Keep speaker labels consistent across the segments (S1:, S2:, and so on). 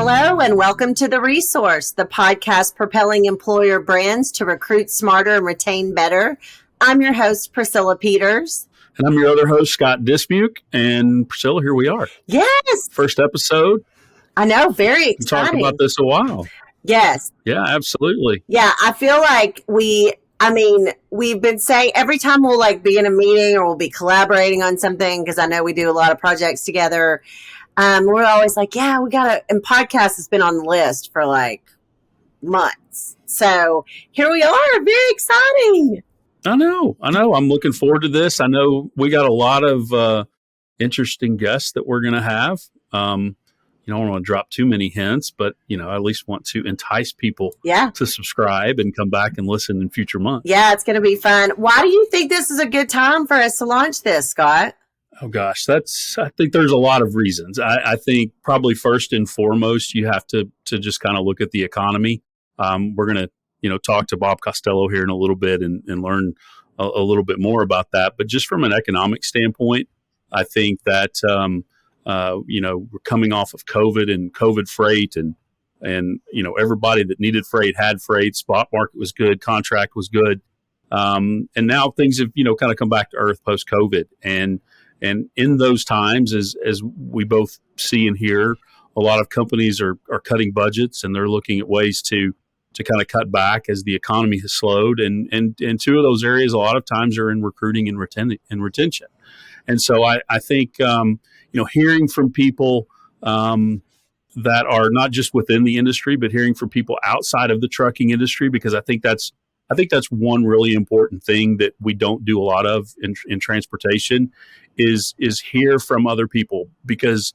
S1: Hello, and welcome to The Resource, the podcast propelling employer brands to recruit smarter and retain better. I'm your host, Priscilla Peters.
S2: And I'm your other host, Scott Dismuke. And Priscilla, here we are.
S1: Yes.
S2: First episode.
S1: I know, very exciting.
S2: We talked about this a while.
S1: Yes.
S2: Yeah, absolutely.
S1: Yeah, I feel like we've been saying every time we'll be in a meeting or we'll be collaborating on something, because I know we do a lot of projects together. We're always like, yeah, we got to, and podcast has been on the list for months. So here we are. Very exciting.
S2: I know. I'm looking forward to this. I know we got a lot of interesting guests that we're going to have. I don't want to drop too many hints, but, I at least want to entice people to subscribe and come back and listen in future months.
S1: Yeah, it's going to be fun. Why do you think this is a good time for us to launch this, Scott?
S2: Oh, gosh, I think there's a lot of reasons. I think probably first and foremost, you have to just kind of look at the economy. We're going to, talk to Bob Costello here in a little bit and learn a little bit more about that. But just from an economic standpoint, I think that, we're coming off of COVID and COVID freight and everybody that needed freight had freight. Spot market was good. Contract was good. And now things have, kind of come back to earth post COVID. And in those times, as we both see and hear, a lot of companies are cutting budgets and they're looking at ways to kind of cut back as the economy has slowed. And two of those areas a lot of times are in recruiting and retention. And so I think, hearing from people that are not just within the industry, but hearing from people outside of the trucking industry, because I think that's one really important thing that we don't do a lot of in transportation is hear from other people, because,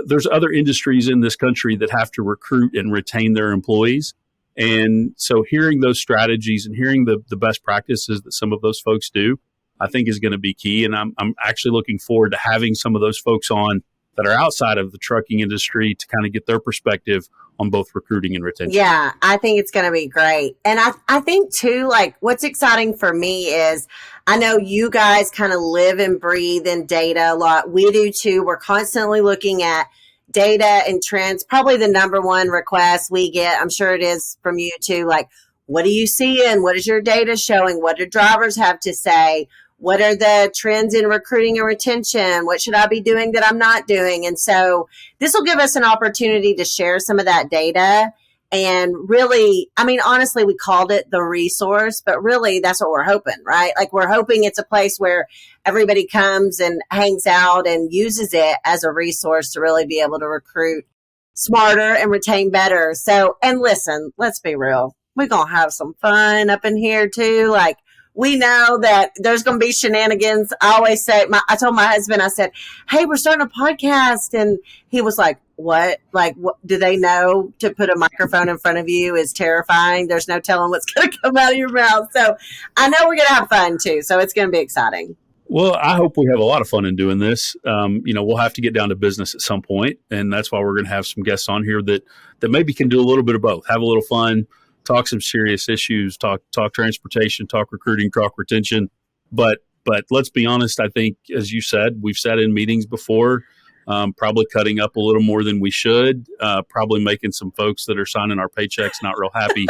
S2: there's other industries in this country that have to recruit and retain their employees. And so hearing those strategies and hearing the best practices that some of those folks do, I think is going to be key. And I'm actually looking forward to having some of those folks on that are outside of the trucking industry to kind of get their perspective on both recruiting and retention.
S1: Yeah, I think it's going to be great. And I think too, what's exciting for me is I know you guys kind of live and breathe in data a lot. We do too. We're constantly looking at data and trends. Probably the number one request we get, I'm sure it is from you too, what are you seeing? What is your data showing? What do drivers have to say? What are the trends in recruiting and retention? What should I be doing that I'm not doing? And so this will give us an opportunity to share some of that data. And really, honestly, we called it The Resource, but really that's what we're hoping, right? We're hoping it's a place where everybody comes and hangs out and uses it as a resource to really be able to recruit smarter and retain better. So, and listen, let's be real. We're going to have some fun up in here too. We know that there's going to be shenanigans. I always say, I told my husband, I said, hey, we're starting a podcast. And he was like, what? What do they know to put a microphone in front of you is terrifying. There's no telling what's going to come out of your mouth. So I know we're going to have fun too. So it's going to be exciting.
S2: Well, I hope we have a lot of fun in doing this. We'll have to get down to business at some point, and that's why we're going to have some guests on here that maybe can do a little bit of both, have a little fun, talk some serious issues, talk transportation, talk recruiting, talk retention. But let's be honest, I think, as you said, we've sat in meetings before, probably cutting up a little more than we should, probably making some folks that are signing our paychecks not real happy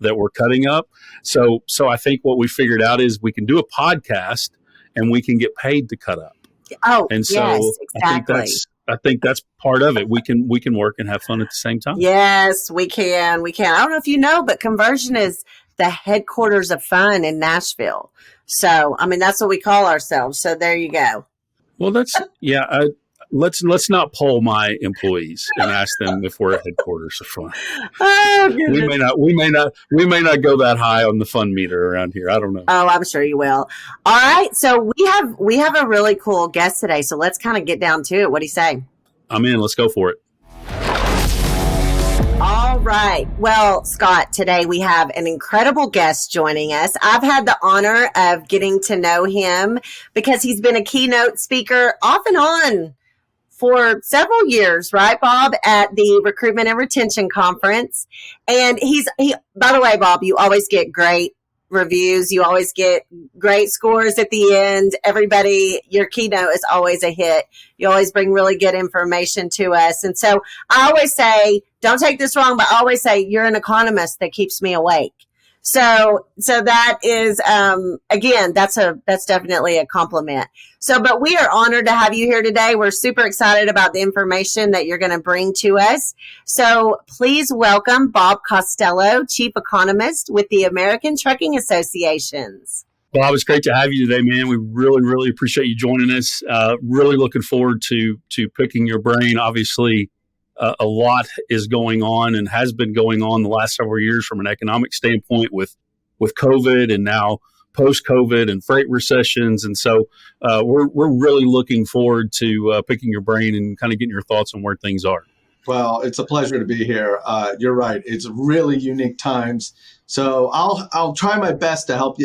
S2: that we're cutting up. So I think what we figured out is we can do a podcast and we can get paid to cut up.
S1: Oh,
S2: and so
S1: yes, exactly.
S2: I think that's part of it. We can work and have fun at the same time.
S1: Yes, we can. I don't know if you know, but Conversion is the headquarters of fun in Nashville. So, that's what we call ourselves. So there you go.
S2: Well, let's not poll my employees and ask them if we're at headquarters of fun.
S1: Oh,
S2: we may not go that high on the fun meter around here. I don't know.
S1: Oh, I'm sure you will. All right. So we have a really cool guest today. So let's kind of get down to it. What do you say?
S2: I'm in. Let's go for it.
S1: All right. Well, Scott, today we have an incredible guest joining us. I've had the honor of getting to know him because he's been a keynote speaker off and on for several years, right, Bob, at the Recruitment and Retention Conference. And he, by the way, Bob, you always get great reviews. You always get great scores at the end. Everybody, your keynote is always a hit. You always bring really good information to us. And so I always say, don't take this wrong, but I always say you're an economist that keeps me awake. So that is, again, that's definitely a compliment. So, but we are honored to have you here today. We're super excited about the information that you're going to bring to us. So please welcome Bob Costello, Chief Economist with the American Trucking Associations.
S2: Bob, it's great to have you today, man. We really, really appreciate you joining us. Really looking forward to picking your brain. Obviously, a lot is going on and has been going on the last several years from an economic standpoint with COVID and now post-COVID and freight recessions. And so we're really looking forward to picking your brain and kind of getting your thoughts on where things are.
S3: Well, it's a pleasure to be here. You're right. It's really unique times. So I'll try my best to help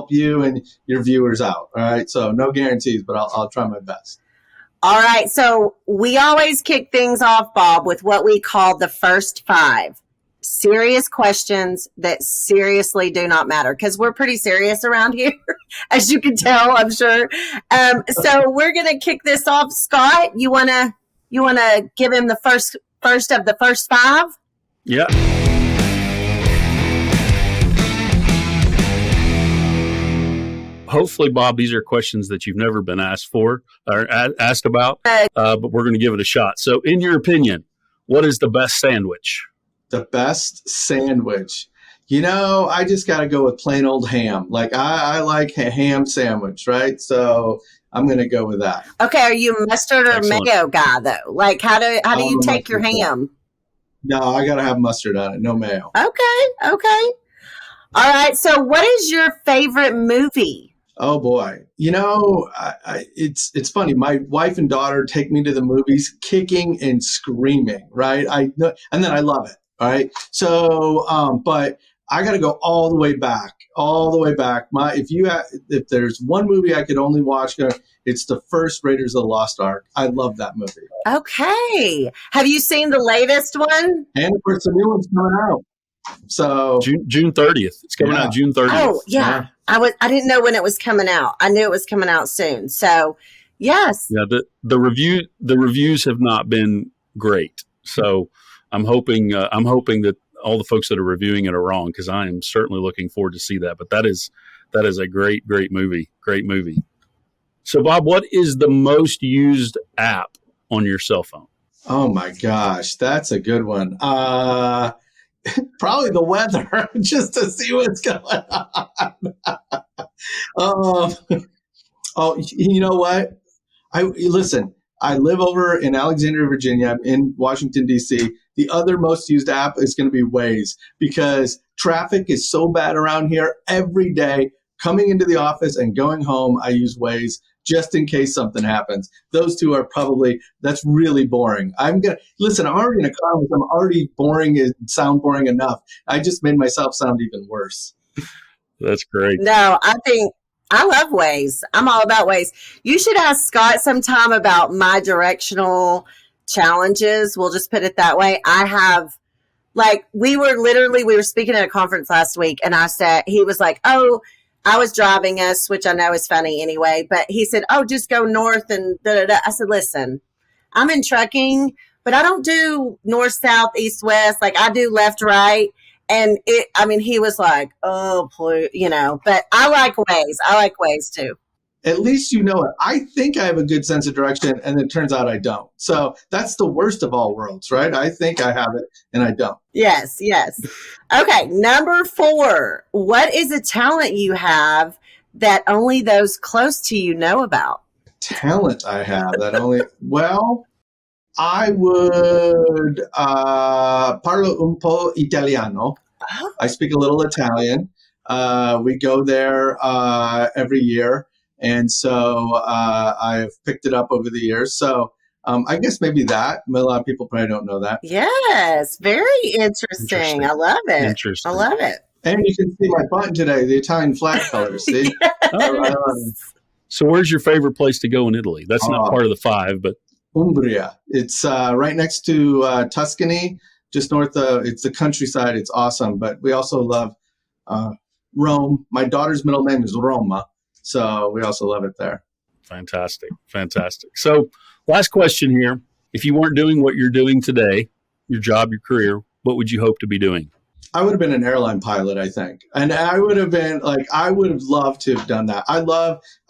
S3: you and your viewers out. All right. So no guarantees, but I'll try my best.
S1: All right. So we always kick things off, Bob, with what we call the first 5 serious questions that seriously do not matter, because we're pretty serious around here, as you can tell, I'm sure. So we're going to kick this off. Scott, you want to give him the first of the first 5?
S2: Yeah. Hopefully, Bob, these are questions that you've never been asked for or asked about, but we're going to give it a shot. So in your opinion, what is the best sandwich?
S3: The best sandwich. I just got to go with plain old ham. Like I like a ham sandwich, right? So I'm going to go with that.
S1: Okay. Are you a mustard or
S2: Excellent.
S1: Mayo guy though? Like how do you take your ham?
S3: No, I got to have mustard on it. No mayo.
S1: Okay. All right. So what is your favorite movie?
S3: Oh boy. It's funny. My wife and daughter take me to the movies kicking and screaming, right? And then I love it. All right. So, but I got to go all the way back. If there's one movie I could only watch, it's the first Raiders of the Lost Ark. I love that movie.
S1: Okay. Have you seen the latest one?
S3: And of course, the new one's coming out. So
S2: June 30th. It's coming out June 30th.
S1: Oh, yeah. I didn't know when it was coming out. I knew it was coming out soon. So, yes.
S2: Yeah, the reviews have not been great. So, I'm hoping that all the folks that are reviewing it are wrong, because I am certainly looking forward to see that. But that is a great movie. Great movie. So, Bob, what is the most used app on your cell phone?
S3: Oh my gosh, that's a good one. Probably the weather, just to see what's going on. You know what? Listen. I live over in Alexandria, Virginia. I'm in Washington, D.C. The other most used app is going to be Waze, because traffic is so bad around here. Every day, coming into the office and going home, I use Waze just in case something happens. Those two are that's really boring. I'm already an economist. I'm already boring and sound boring enough. I just made myself sound even worse.
S2: That's great.
S1: No, I love Waze. I'm all about Waze. You should ask Scott sometime about my directional challenges. We'll just put it that way. I have, we were speaking at a conference last week, and he was like, oh, I was driving us, which I know is funny anyway, but he said, oh, just go north and da-da-da. I said, listen, I'm in trucking, but I don't do north, south, east, west. I do left, right. And he was like, oh, please, but I like Waze. I like Waze too.
S3: At least you know it. I think I have a good sense of direction, and it turns out I don't. So that's the worst of all worlds, right? I think I have it, and I don't.
S1: Yes. Okay, number 4. What is a talent you have that only those close to you know about?
S3: Talent I have that only, well, I would parlo un po' italiano.
S1: Oh.
S3: I speak a little Italian. We go there every year. And so I've picked it up over the years. So I guess maybe that. A lot of people probably don't know that.
S1: Yes, very interesting. I love it.
S2: Interesting.
S1: I love it.
S3: And you can see my button today, the Italian flag colors. See?
S1: Yes.
S2: So where's your favorite place to go in Italy? That's not part of the 5, but
S3: Umbria. It's right next to Tuscany, just north of. It's the countryside. It's awesome. But we also love Rome. My daughter's middle name is Roma, so we also love it there.
S2: Fantastic. Fantastic. So, last question here. If you weren't doing what you're doing today, your job, your career, what would you hope to be doing?
S3: I would have been an airline pilot, I think. And I would have been like, I would have loved to have done that. I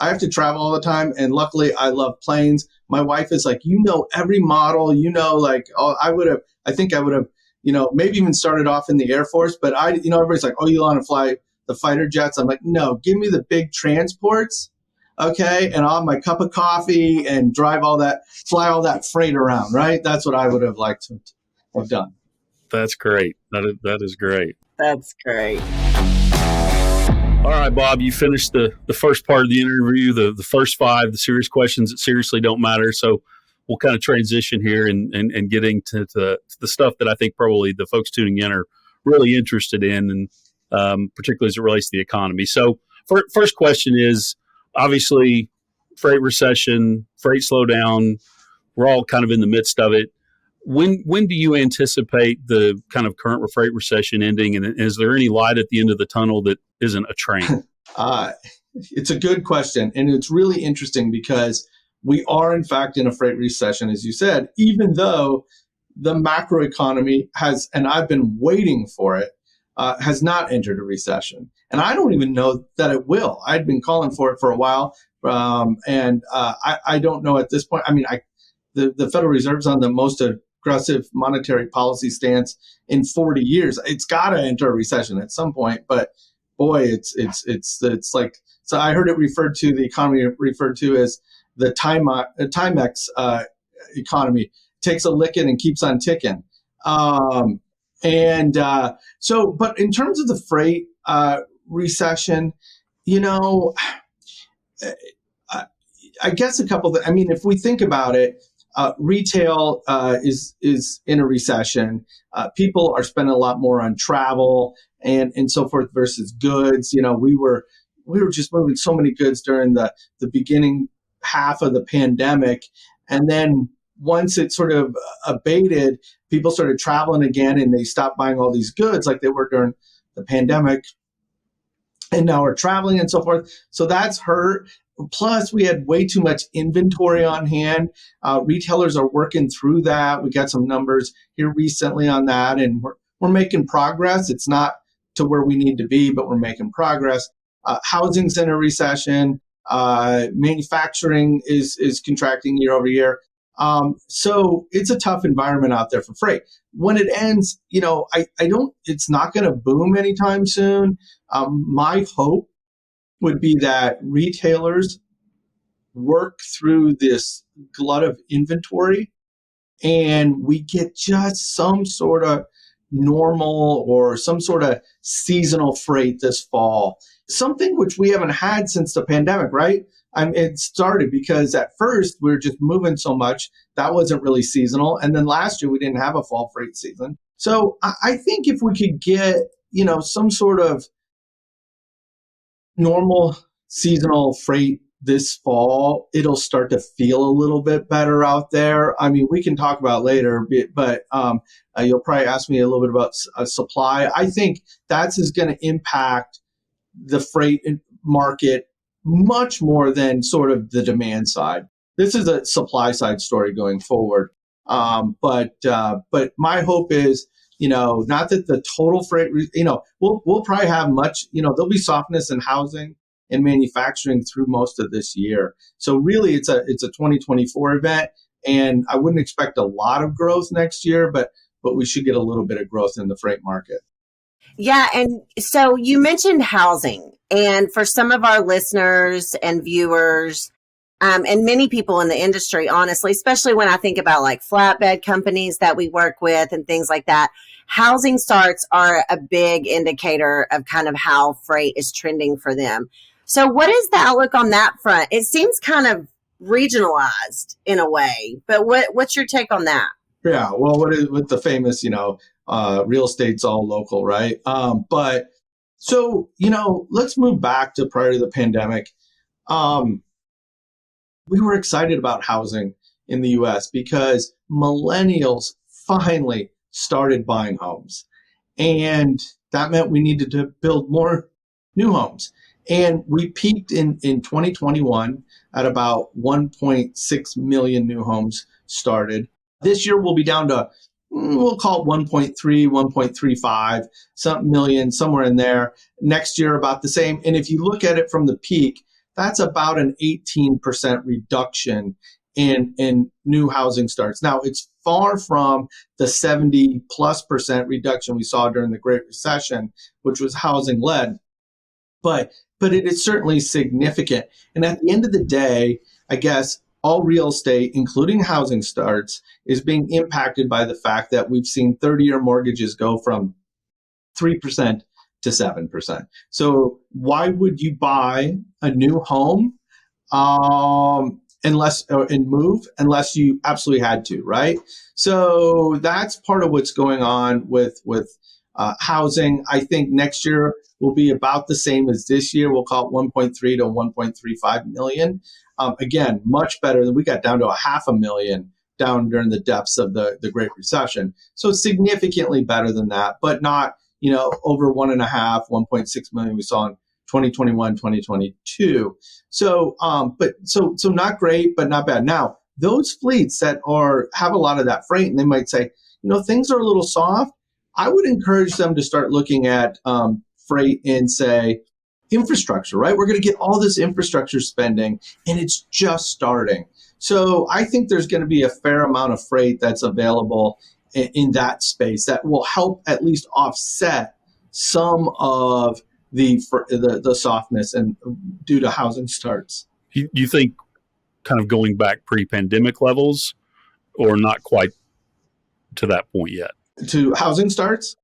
S3: have to travel all the time. And luckily, I love planes. My wife is like, every model, like, I think I would have, maybe even started off in the Air Force. But everybody's like, oh, you want to fly the fighter jets? I'm like, no, give me the big transports. Okay. And I'll have my cup of coffee and fly all that freight around. Right. That's what I would have liked to have done.
S2: That's great. That is great.
S1: That's great.
S2: All right, Bob, you finished the first part of the interview, the first 5, the serious questions that seriously don't matter. So we'll kind of transition here and get into the stuff that I think probably the folks tuning in are really interested in, and particularly as it relates to the economy. So first question is, obviously, freight recession, freight slowdown, we're all kind of in the midst of it. When do you anticipate the kind of current freight recession ending? And is there any light at the end of the tunnel that isn't a train?
S3: It's a good question. And it's really interesting because we are, in fact, in a freight recession, as you said, even though the macroeconomy has, and I've been waiting for it, has not entered a recession. And I don't even know that it will. I'd been calling for it for a while. I don't know at this point. I mean, the Federal Reserve's on the most aggressive monetary policy stance in 40 years. It's got to enter a recession at some point, but boy, it's like, so I heard the economy referred to as the Timex economy, takes a licking and keeps on ticking. But in terms of the freight recession, I guess a couple of, if we think about it, retail is in a recession. People are spending a lot more on travel and so forth versus goods. We were just moving so many goods during the beginning half of the pandemic, and then once it sort of abated, people started traveling again, and they stopped buying all these goods like they were during the pandemic. And now we're traveling and so forth. So that's hurt. Plus, we had way too much inventory on hand. Retailers are working through that. We got some numbers here recently on that, and we're making progress. It's not to where we need to be, but we're making progress. Housing's in a recession. Manufacturing is contracting year over year. So it's a tough environment out there for freight. When it ends, it's not going to boom anytime soon. My hope would be that retailers work through this glut of inventory and we get just some sort of normal or some sort of seasonal freight this fall, something which we haven't had since the pandemic, right? It started because at first we were just moving so much that wasn't really seasonal. And then last year we didn't have a fall freight season. So I think if we could get, some sort of normal seasonal freight this fall, it'll start to feel a little bit better out there. We can talk about it later, but you'll probably ask me a little bit about supply. I think that's going to impact the freight market much more than sort of the demand side. This is a supply side story going forward. But my hope is, not that the total freight, we'll probably have much, there'll be softness in housing and manufacturing through most of this year. So really it's a 2024 event, and I wouldn't expect a lot of growth next year, but we should get a little bit of growth in the freight market.
S1: Yeah. And so you mentioned housing, and for some of our listeners and viewers, and many people in the industry, honestly, especially when I think about like flatbed companies that we work with and things like that, housing starts are a big indicator of kind of how freight is trending for them. So what is the outlook on that front? It seems kind of regionalized in a way, but what's your take on that?
S3: Yeah, well, with the famous, real estate's all local, right? But so, let's move back to prior to the pandemic. We were excited about housing in the U.S. because millennials finally started buying homes. And that meant we needed to build more new homes. And we peaked in 2021 at about 1.6 million new homes started. This year we'll be down to, we'll call it 1.3, 1.35 some million, somewhere in there. Next year about the same. And if you look at it from the peak, that's about an 18% reduction in new housing starts. Now, it's far from the 70+% reduction we saw during the Great Recession, which was housing led, but it is certainly significant. And at the end of the day, I guess all real estate, including housing starts, is being impacted by the fact that we've seen 30-year mortgages go from 3% to 7%. So why would you buy a new home unless you absolutely had to, right? So that's part of what's going on with housing. I think next year will be about the same as this year. We'll call it 1.3 to 1.35 million. Again, much better than we got down to 500,000 down during the depths of the Great Recession. So significantly better than that, but not, over 1.6 million we saw in 2021, 2022. So, so not great, but not bad. Now, those fleets that have a lot of that freight, and they might say, things are a little soft. I would encourage them to start looking at freight and say infrastructure, right? We're going to get all this infrastructure spending and it's just starting. So I think there's going to be a fair amount of freight that's available in that space that will help at least offset some of the softness and due to housing starts.
S2: You think kind of going back pre-pandemic levels, or not quite to that point yet?
S3: To housing starts?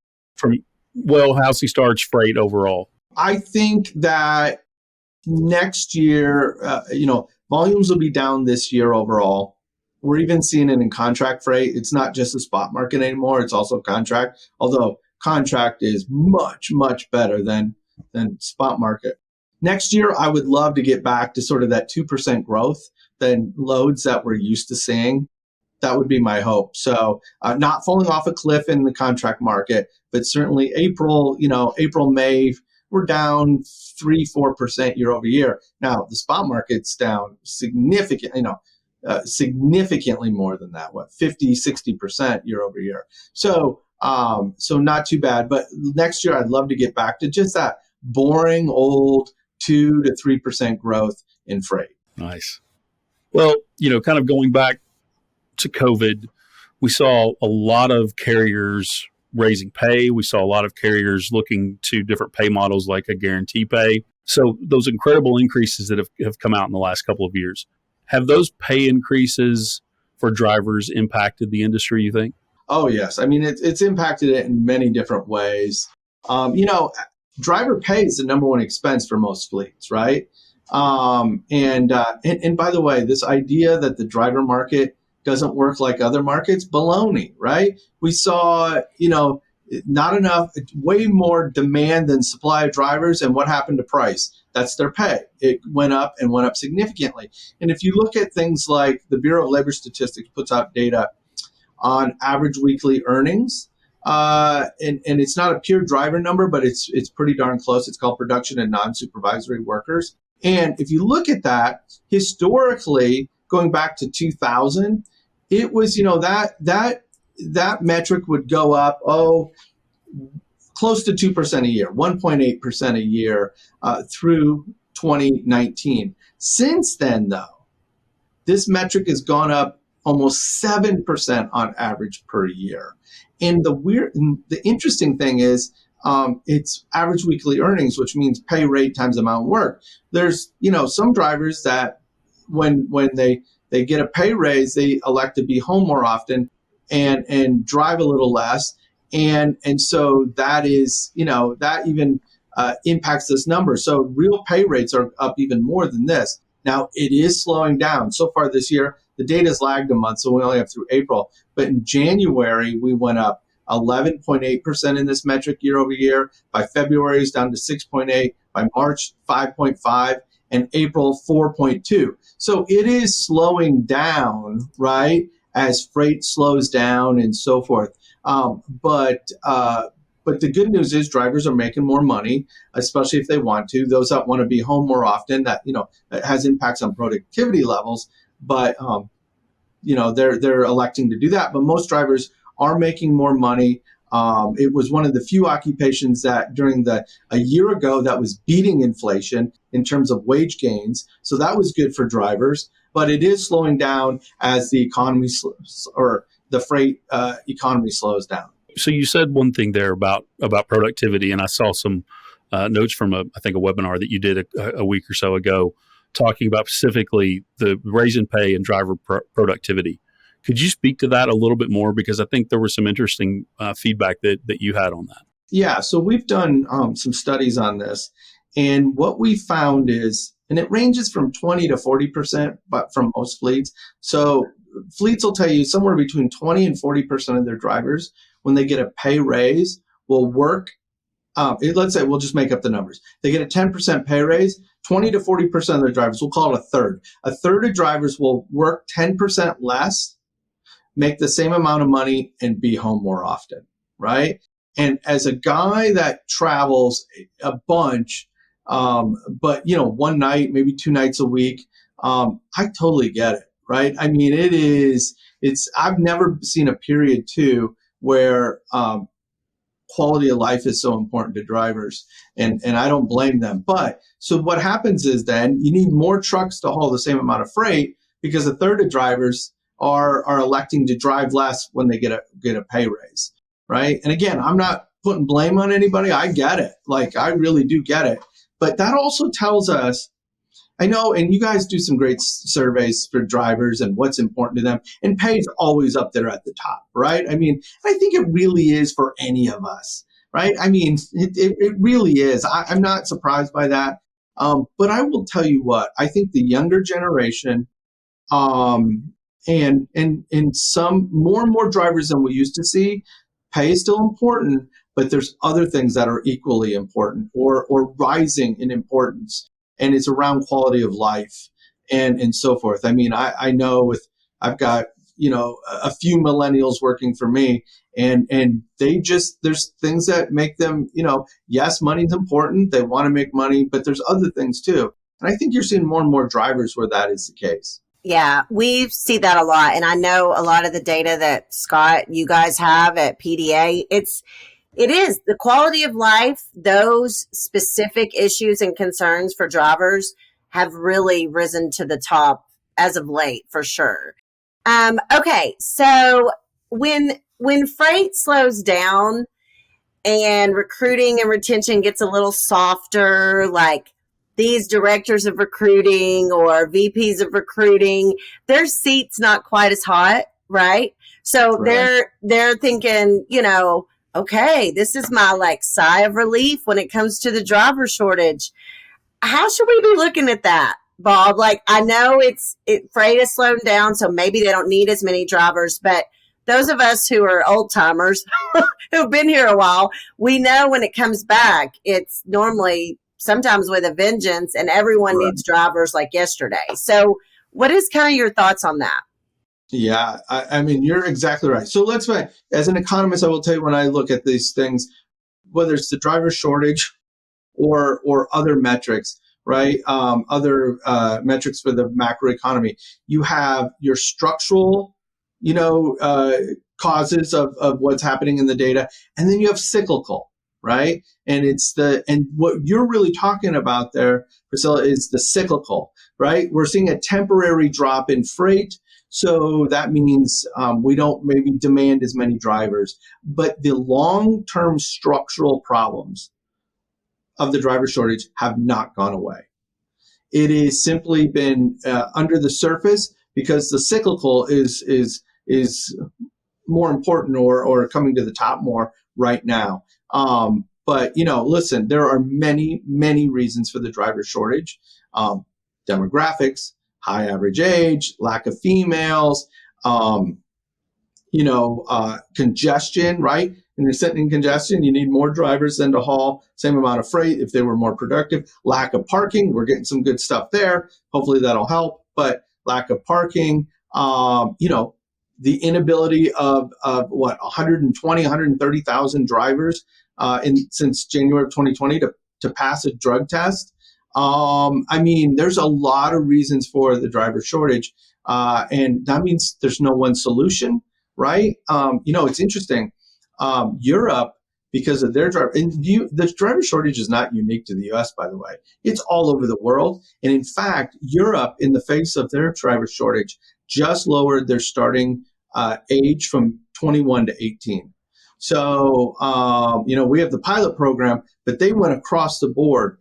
S2: Housing starts, freight overall.
S3: I think that next year, volumes will be down this year overall. We're even seeing it in contract freight. It's not just the spot market anymore. It's also contract, although contract is much, much better than spot market. Next year, I would love to get back to sort of that 2% growth than loads that we're used to seeing. That would be my hope. So not falling off a cliff in the contract market, but certainly April, May, we're down 3-4% year over year. Now the spot market's down significantly more than that, 50-60% year over year. So not too bad. But next year, I'd love to get back to just that boring old 2 to 3% growth in freight.
S2: Nice. Well, kind of going back to COVID, we saw a lot of carriers raising pay. We saw a lot of carriers looking to different pay models like a guarantee pay. So those incredible increases that have come out in the last couple of years, have those pay increases for drivers impacted the industry, you think?
S3: Oh, yes. I mean, it's impacted it in many different ways. Driver pay is the number one expense for most fleets, right? And by the way, this idea that the driver market doesn't work like other markets, baloney, right? We saw, not enough, way more demand than supply of drivers. And what happened to price? That's their pay. It went up and went up significantly. And if you look at things like the Bureau of Labor Statistics puts out data on average weekly earnings, and it's not a pure driver number, but it's pretty darn close. It's called production and non-supervisory workers. And if you look at that, historically, going back to 2000, it was, that metric would go up, close to 2% a year, 1.8% a year through 2019. Since then, though, this metric has gone up almost 7% on average per year. And the interesting thing is, it's average weekly earnings, which means pay rate times amount of work. There's, some drivers that when they get a pay raise, they elect to be home more often and drive a little less. And so that is, that even impacts this number. So real pay rates are up even more than this. Now, it is slowing down. So far this year, the data's lagged a month, so we only have through April. But in January, we went up 11.8% in this metric year over year. By February, it's down to 6.8. By March, 5.5. And April, 4.2. So it is slowing down, right, as freight slows down and so forth. But but the good news is drivers are making more money, especially if they want to. Those that want to be home more often, that, it has impacts on productivity levels, but they're electing to do that. But most drivers are making more money. It was one of the few occupations that during a year ago that was beating inflation in terms of wage gains. So that was good for drivers, but it is slowing down as the economy or the freight economy slows down.
S2: So you said one thing there about productivity, and I saw some notes from I think a webinar that you did a week or so ago, talking about specifically the raise in pay and driver productivity. Could you speak to that a little bit more? Because I think there was some interesting feedback that you had on that.
S3: Yeah, so we've done some studies on this. And what we found is, and it ranges from 20 to 40%, but from most fleets. So fleets will tell you somewhere between 20 and 40% of their drivers, when they get a pay raise, will work. Let's say, we'll just make up the numbers. They get a 10% pay raise, 20 to 40% of their drivers, we'll call it a third. A third of drivers will work 10% less, make the same amount of money, and be home more often, right? And as a guy that travels a bunch, but one night, maybe 2 nights a week, I totally get it, right? I mean, I've never seen a period too where quality of life is so important to drivers, and I don't blame them. But so what happens is then you need more trucks to haul the same amount of freight, because a third of drivers are electing to drive less when they get a pay raise, right? And again, I'm not putting blame on anybody. I get it. Like, I really do get it. But that also tells us, I know, and you guys do some great surveys for drivers and what's important to them, and pay is always up there at the top, right? I mean, I think it really is for any of us, right? I mean, it really is. I'm not surprised by that. But I will tell you what, I think the younger generation, and some more and more drivers than we used to see, pay is still important, but there's other things that are equally important or rising in importance. And it's around quality of life and so forth. I mean, I know I've got, a few millennials working for me, and there's things that make them, yes, money's important. They want to make money, but there's other things too. And I think you're seeing more and more drivers where that is the case.
S1: Yeah, we see that a lot. And I know a lot of the data that Scott, you guys have at PDA, it is the quality of life. Those specific issues and concerns for drivers have really risen to the top as of late, for sure. Okay, so when freight slows down and recruiting and retention gets a little softer, like these directors of recruiting or VPs of recruiting, their seat's not quite as hot, right? So right. They're thinking, okay, this is my sigh of relief when it comes to the driver shortage. How should we be looking at that, Bob? I know freight is slowing down, so maybe they don't need as many drivers, but those of us who are old timers who've been here a while, we know when it comes back, it's normally sometimes with a vengeance, and everyone needs drivers like yesterday. So what is kind of your thoughts on that?
S3: Yeah, I mean, you're exactly right. So as an economist, I will tell you, when I look at these things, whether it's the driver shortage or other metrics, right? Other metrics for the macroeconomy, you have your structural, causes of what's happening in the data, and then you have cyclical, right? And what you're really talking about there, Priscilla, is the cyclical, right? We're seeing a temporary drop in freight. So that means we don't maybe demand as many drivers, but the long-term structural problems of the driver shortage have not gone away. It has simply been under the surface because the cyclical is more important or coming to the top more right now. But listen, there are many, many reasons for the driver shortage. Demographics, high average age, lack of females, congestion, right? And you're sitting in congestion, you need more drivers than to haul same amount of freight if they were more productive. Lack of parking, we're getting some good stuff there. Hopefully that'll help, but lack of parking, the inability of 120, 130,000 drivers since January of 2020 to pass a drug test. I mean, there's a lot of reasons for the driver shortage, and that means there's no one solution, right? It's interesting. Europe, because of their driver, the driver shortage is not unique to the U.S., by the way. It's all over the world. And in fact, Europe, in the face of their driver shortage, just lowered their starting age from 21 to 18. So, we have the pilot program, but they went across the board,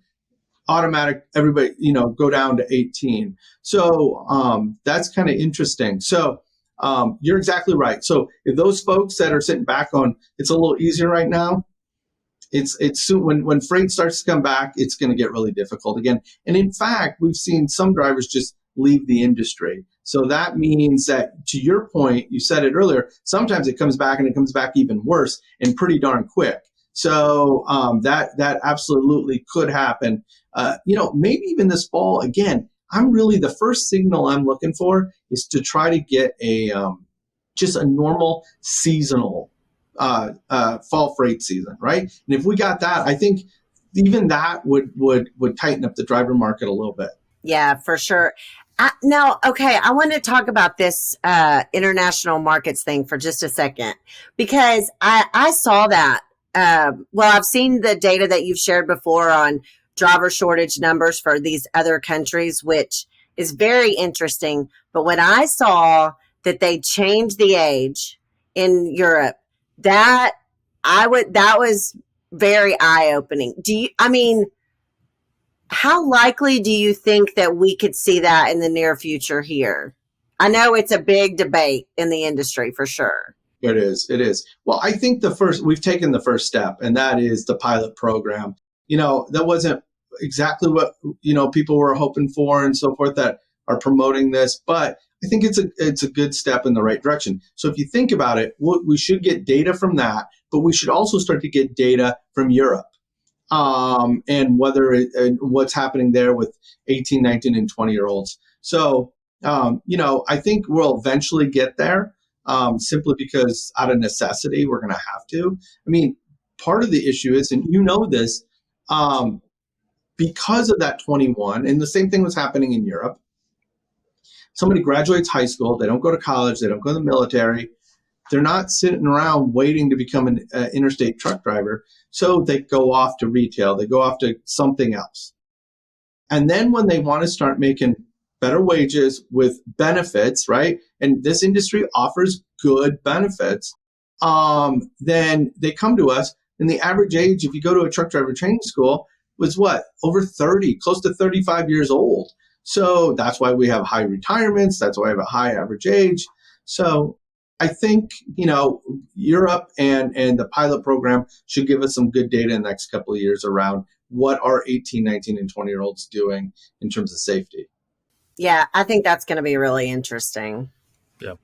S3: automatic, everybody, go down to 18. So that's kind of interesting. So you're exactly right. So if those folks that are sitting back on, it's a little easier right now. It's soon when freight starts to come back, it's going to get really difficult again. And in fact, we've seen some drivers just leave the industry. So that means that, to your point, you said it earlier, sometimes it comes back and it comes back even worse and pretty darn quick. So that absolutely could happen. Maybe even this fall again. The first signal I'm looking for is to try to get just a normal seasonal fall freight season, right? And if we got that, I think even that would tighten up the driver market a little bit.
S1: Yeah, for sure. I want to talk about this international markets thing for just a second, because I saw that. I've seen the data that you've shared before on driver shortage numbers for these other countries, which is very interesting. But when I saw that they changed the age in Europe, that was very eye-opening. How likely do you think that we could see that in the near future here? I know it's a big debate in the industry for sure.
S3: It is. Well, I think we've taken the first step, and that is the pilot program. That wasn't exactly what, people were hoping for and so forth that are promoting this, but I think it's a good step in the right direction. So if you think about it, we should get data from that, but we should also start to get data from Europe. And and what's happening there with 18, 19, and 20-year-olds. So, I think we'll eventually get there, simply because out of necessity, we're going to have to. I mean, part of the issue is, and this, because of that 21, and the same thing was happening in Europe, somebody graduates high school, they don't go to college, they don't go to the military, they're not sitting around waiting to become an interstate truck driver. So they go off to retail, they go off to something else. And then when they want to start making better wages with benefits, right? And this industry offers good benefits. Then they come to us, and the average age, if you go to a truck driver training school, was over 30, close to 35 years old. So that's why we have high retirements. That's why we have a high average age. So I think, Europe and the pilot program should give us some good data in the next couple of years around what are 18, 19, and 20-year-olds doing in terms of safety.
S1: Yeah, I think that's going to be really interesting.
S2: Yeah.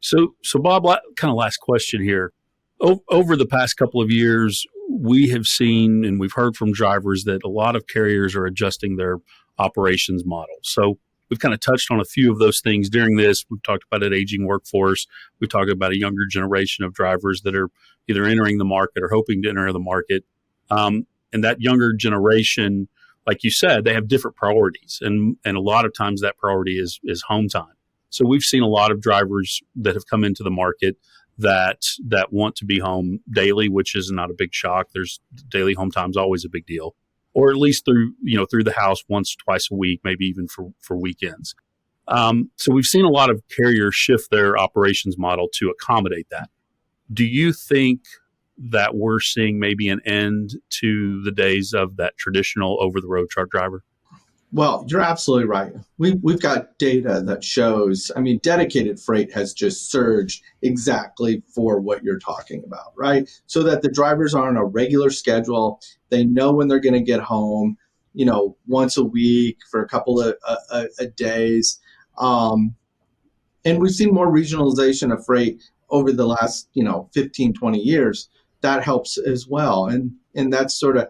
S2: So Bob, kind of last question here. Over the past couple of years, we have seen and we've heard from drivers that a lot of carriers are adjusting their operations model. So we've kind of touched on a few of those things during this. We've talked about an aging workforce. We've talked about a younger generation of drivers that are either entering the market or hoping to enter the market. And that younger generation, like you said, they have different priorities. And a lot of times that priority is home time. So we've seen a lot of drivers that have come into the market that want to be home daily, which is not a big shock. There's daily home time is always a big deal, or at least through the house once, twice a week, maybe even for weekends. So we've seen a lot of carriers shift their operations model to accommodate that. Do you think that we're seeing maybe an end to the days of that traditional over-the-road truck driver?
S3: Well, you're absolutely right. We've got data that shows, dedicated freight has just surged exactly for what you're talking about, right? So that the drivers are on a regular schedule. They know when they're going to get home, once a week for a couple of days. And we've seen more regionalization of freight over the last, 15, 20 years. That helps as well. And that's sort of,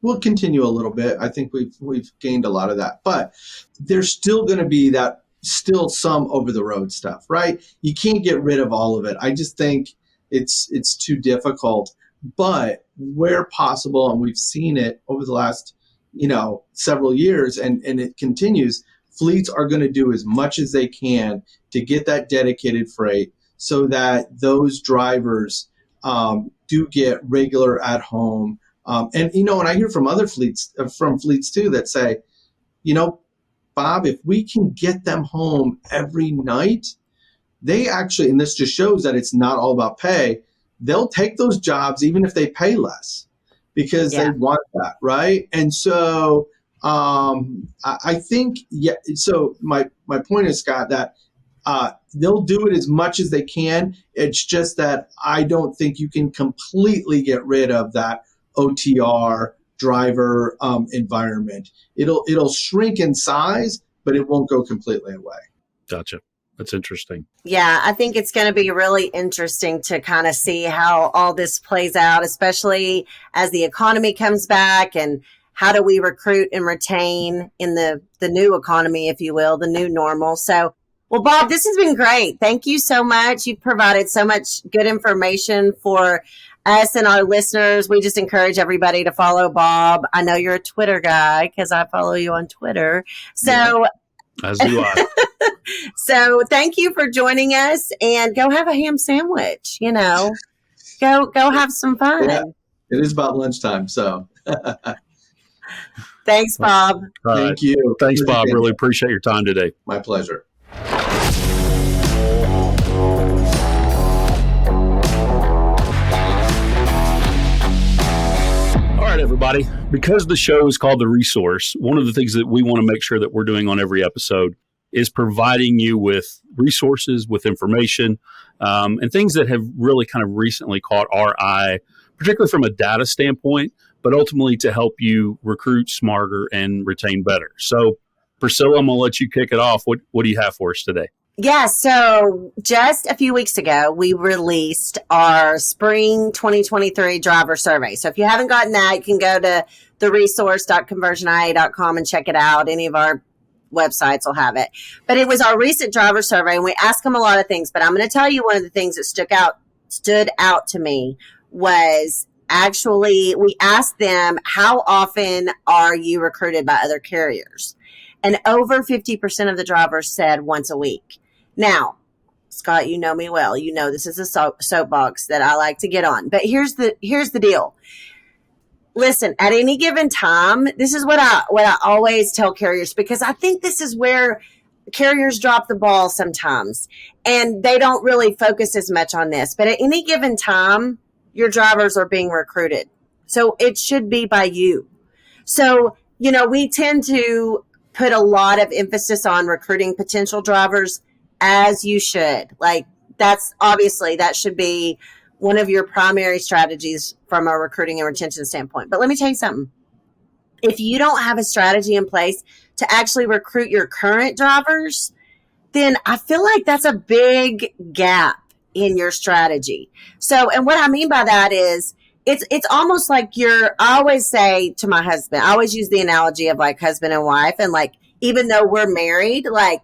S3: we'll continue a little bit. I think we've gained a lot of that, but there's still going to be still some over the road stuff, right? You can't get rid of all of it. I just think it's too difficult. But where possible, and we've seen it over the last, several years, and it continues, fleets are going to do as much as they can to get that dedicated freight so that those drivers do get regular at home. And I hear from other fleets, from fleets too, that say, Bob, if we can get them home every night, they actually, and this just shows that it's not all about pay, they'll take those jobs even if they pay less because they want that, right? And so I think, so my point is, Scott, that they'll do it as much as they can. It's just that I don't think you can completely get rid of that OTR driver environment. It'll shrink in size, but it won't go completely away.
S2: Gotcha. That's interesting.
S1: Yeah, I think it's going to be really interesting to kind of see how all this plays out, especially as the economy comes back, and how do we recruit and retain in the new economy, if you will, the new normal. So, well, Bob, this has been great. Thank you so much. You've provided so much good information for us and our listeners. We just encourage everybody to follow Bob. I know you're a Twitter guy because I follow you on Twitter. So,
S2: as do I.
S1: So thank you for joining us, and go have a ham sandwich, go have some fun.
S3: Yeah, it is about lunchtime. So
S1: thanks, Bob.
S3: Thank you.
S2: Thanks, Bob. Really appreciate your time today.
S3: My pleasure.
S2: All right, everybody. Because the show is called The Resource, one of the things that we want to make sure that we're doing on every episode is providing you with resources, with information, and things that have really kind of recently caught our eye, particularly from a data standpoint, but ultimately to help you recruit smarter and retain better. So, Priscilla, I'm going to let you kick it off. What do you have for us today?
S1: Yeah, so just a few weeks ago, we released our spring 2023 driver survey. So if you haven't gotten that, you can go to theresource.conversionia.com and check it out. Any of our websites will have it. But it was our recent driver survey, and we asked them a lot of things. But I'm going to tell you one of the things that stood out to me was actually we asked them, how often are you recruited by other carriers? And over 50% of the drivers said once a week. Now, Scott, you know me well. You know this is a soapbox that I like to get on. But here's the deal. Listen, at any given time, this is what I always tell carriers, because I think this is where carriers drop the ball sometimes, and they don't really focus as much on this. But at any given time, your drivers are being recruited. So it should be by you. So, we tend to put a lot of emphasis on recruiting potential drivers, as you should. Like, that should be one of your primary strategies from a recruiting and retention standpoint. But let me tell you something. If you don't have a strategy in place to actually recruit your current drivers, then I feel like that's a big gap in your strategy. So, and what I mean by that is it's almost like I always say to my husband, I always use the analogy of like husband and wife. And like, even though we're married, like,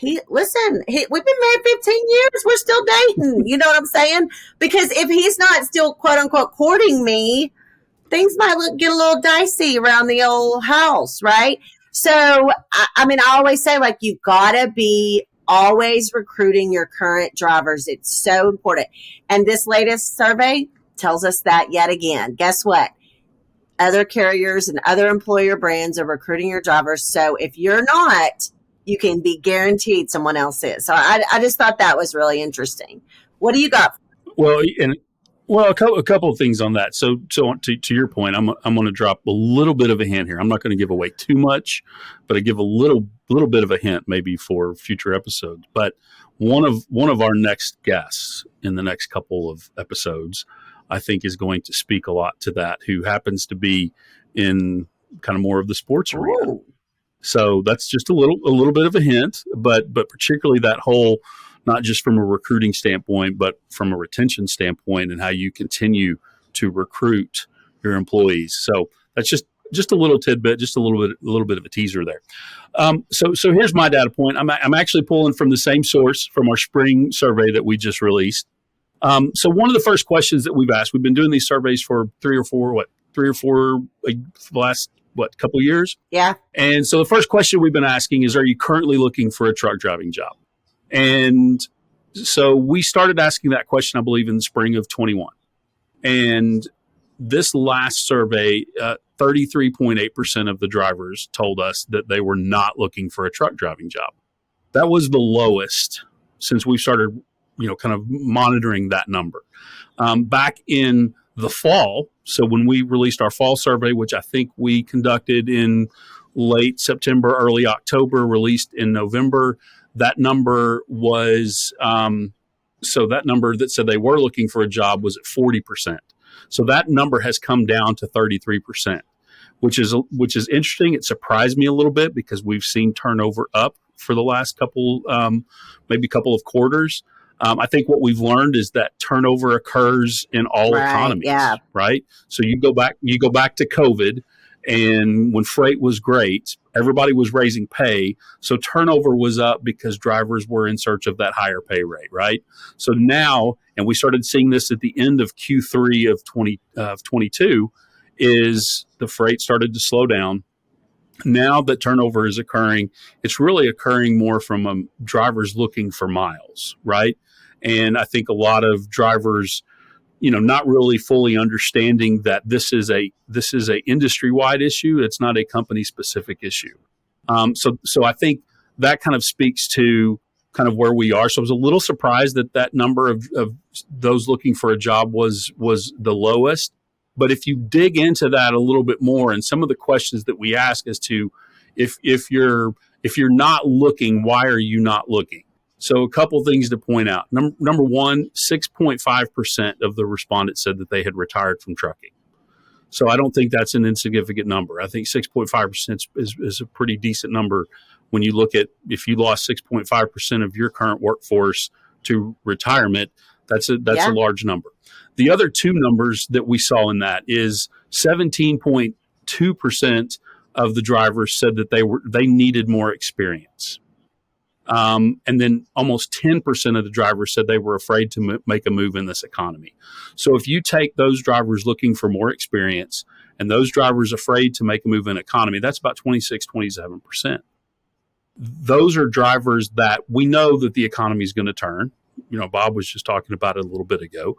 S1: we've been married 15 years. We're still dating. You know what I'm saying? Because if he's not still quote unquote courting me, things might get a little dicey around the old house. Right. So, I always say, like, you gotta be always recruiting your current drivers. It's so important. And this latest survey tells us that yet again. Guess what? Other carriers and other employer brands are recruiting your drivers. So if you're not, you can be guaranteed someone else is. So I just thought that was really interesting. What do you got?
S2: Well, a couple of things on that. So to your point, I'm going to drop a little bit of a hint here. I'm not going to give away too much, but I give a little bit of a hint maybe for future episodes. But one of our next guests in the next couple of episodes, I think, is going to speak a lot to that, who happens to be in kind of more of the sports arena.
S1: Ooh.
S2: So that's just a little bit of a hint, but particularly that whole, not just from a recruiting standpoint, but from a retention standpoint, and how you continue to recruit your employees. So that's just a little tidbit, just a little bit of a teaser there. So here's my data point. I'm actually pulling from the same source from our spring survey that we just released. So one of the first questions that we've asked, we've been doing these surveys for three or four, the last, couple of years?
S1: Yeah.
S2: And so the first question we've been asking is, are you currently looking for a truck driving job? And so we started asking that question, I believe, in the spring of 21. And this last survey, 33.8% of the drivers told us that they were not looking for a truck driving job. That was the lowest since we started, kind of monitoring that number. Back in the fall, so when we released our fall survey, which I think we conducted in late September, early October, released in November, that number was, that number that said they were looking for a job was at 40%. So that number has come down to 33%, which is interesting. It surprised me a little bit because we've seen turnover up for the last couple of quarters. I think what we've learned is that turnover occurs in all economies, right? So you go back to COVID, and when freight was great, everybody was raising pay. So turnover was up because drivers were in search of that higher pay rate, right? So now, and we started seeing this at the end of Q3 of 22, is the freight started to slow down. Now that turnover is occurring, it's really occurring more from drivers looking for miles, right? And I think a lot of drivers, not really fully understanding that this is a industry-wide issue. It's not a company-specific issue. So I think that kind of speaks to kind of where we are. So I was a little surprised that number of those looking for a job was the lowest. But if you dig into that a little bit more, and some of the questions that we ask as to if you're not looking, why are you not looking? So a couple things to point out. Number one, 6.5% of the respondents said that they had retired from trucking. So I don't think that's an insignificant number. I think 6.5% is a pretty decent number when you look at if you lost 6.5% of your current workforce to retirement. That's a large number. The other two numbers that we saw in that is 17.2% of the drivers said that they needed more experience. And then almost 10% of the drivers said they were afraid to make a move in this economy. So if you take those drivers looking for more experience and those drivers afraid to make a move in economy, that's about 27%. Those are drivers that we know that the economy is going to turn. Bob was just talking about it a little bit ago.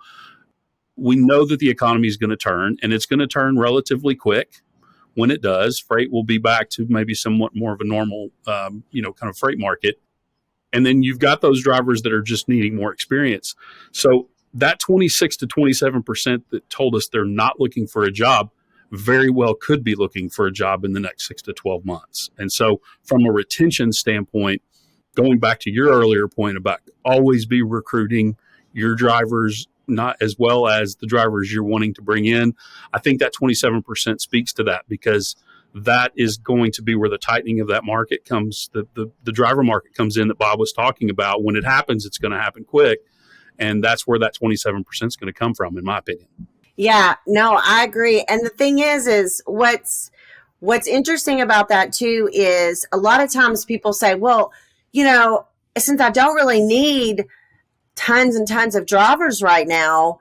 S2: We know that the economy is going to turn, and it's going to turn relatively quick. When it does, freight will be back to maybe somewhat more of a normal, kind of freight market. And then you've got those drivers that are just needing more experience. So that 26 to 27% that told us they're not looking for a job very well could be looking for a job in the next 6 to 12 months. And so from a retention standpoint, going back to your earlier point about always be recruiting your drivers, not as well as the drivers you're wanting to bring in, I think that 27% speaks to that, because that is going to be where the tightening of that market comes, the driver market comes in that Bob was talking about. When it happens, it's going to happen quick. And that's where that 27% is going to come from, in my opinion.
S1: Yeah, no, I agree. And the thing is what's interesting about that too is a lot of times people say, well, since I don't really need tons and tons of drivers right now,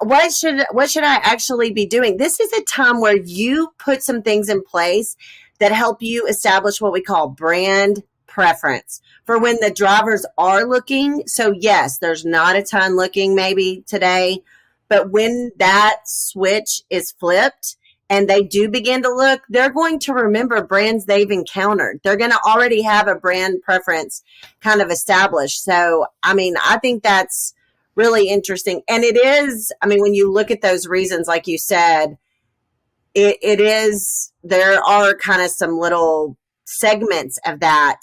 S1: what should I actually be doing? This is a time where you put some things in place that help you establish what we call brand preference for when the drivers are looking. So yes, there's not a ton looking maybe today, but when that switch is flipped and they do begin to look, they're going to remember brands they've encountered. They're going to already have a brand preference kind of established. So, I think that's really interesting. And it is, when you look at those reasons, like you said, there are kind of some little segments of that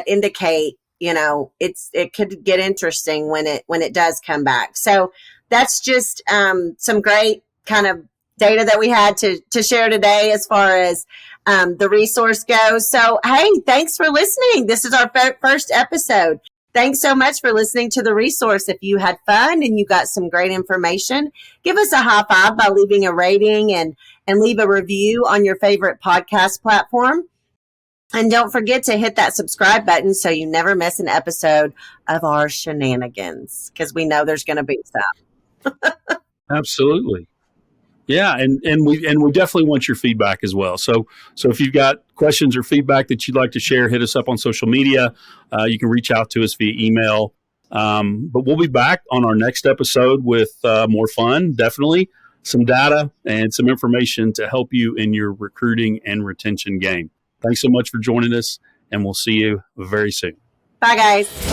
S1: indicate, it could get interesting when it does come back. So that's just some great kind of data that we had to share today as far as the resource goes. So, hey, thanks for listening. This is our first episode. Thanks so much for listening to the resource. If you had fun and you got some great information, give us a high five by leaving a rating and leave a review on your favorite podcast platform. And don't forget to hit that subscribe button so you never miss an episode of our shenanigans, because we know there's going to be some.
S2: Absolutely. Yeah, and we definitely want your feedback as well. So if you've got questions or feedback that you'd like to share, hit us up on social media. You can reach out to us via email. But we'll be back on our next episode with more fun, definitely some data and some information to help you in your recruiting and retention game. Thanks so much for joining us, and we'll see you very soon.
S1: Bye, guys.